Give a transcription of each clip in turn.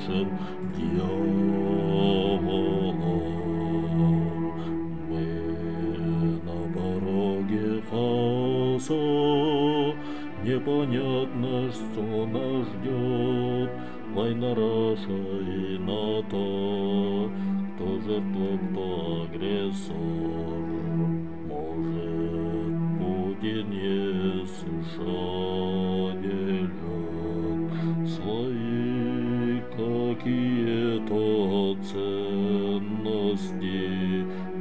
страшен дьяволом. Мы на пороге хаоса, непонятно, что нас ждет. Война Раша и НАТО, кто жертва, кто агрессор. Может, Путин и США делят свои какие-то ценности.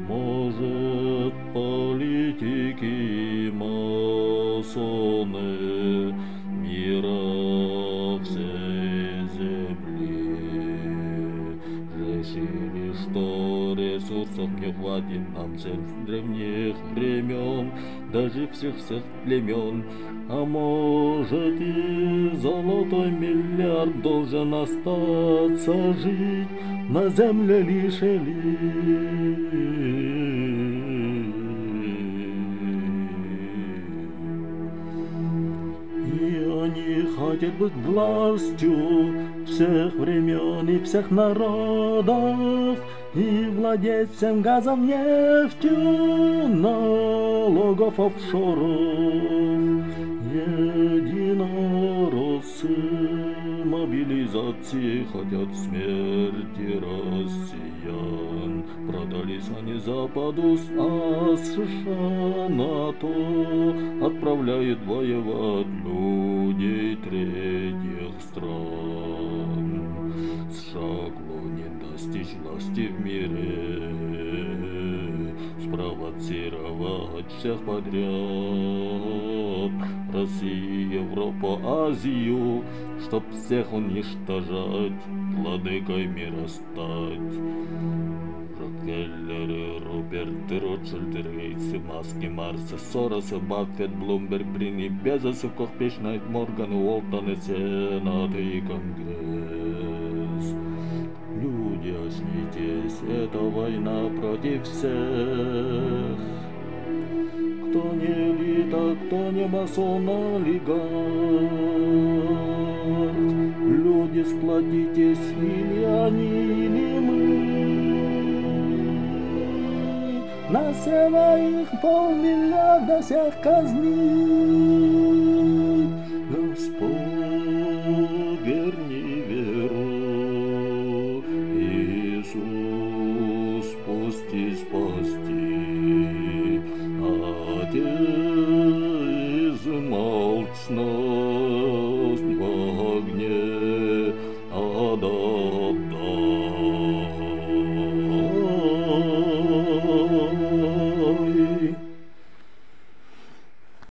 Может, политики и масоны мира всей земли решили, что ресурсов не хватит нам всех древних времен, даже всех племен. А может, и золотой миллиард должен остаться жить на земле лишь элит. И они хотят быть властью всех времен и всех народов, и владеть всем газом, нефтью, налогов, офшоров. Единороссы мобилизации хотят смерти россиян. Продались они Западу, а США НАТО отправляет воевать людей третьих стран. США клонит достичь власти в мире, спровоцировать всех подряд. Россию, Европу, Азию, чтоб всех уничтожать, владыкой мира стать. Рокфеллеры, Руперты, Ротшильды, Гейтсы, Маски, Марсы, Соросы, Баффет, Блумберг, Брини, Безосы, Кохпешнайт, Морган, Уолтон, Сенат и Конгресс. Люди, очнитесь, это война против всех. Кто не элита, кто не масон, олигарх. Люди, сплотитесь, или они, или мы. На своих полмиллиарда всех казнить. Господь, верни веру, Иисус, пусти спасти.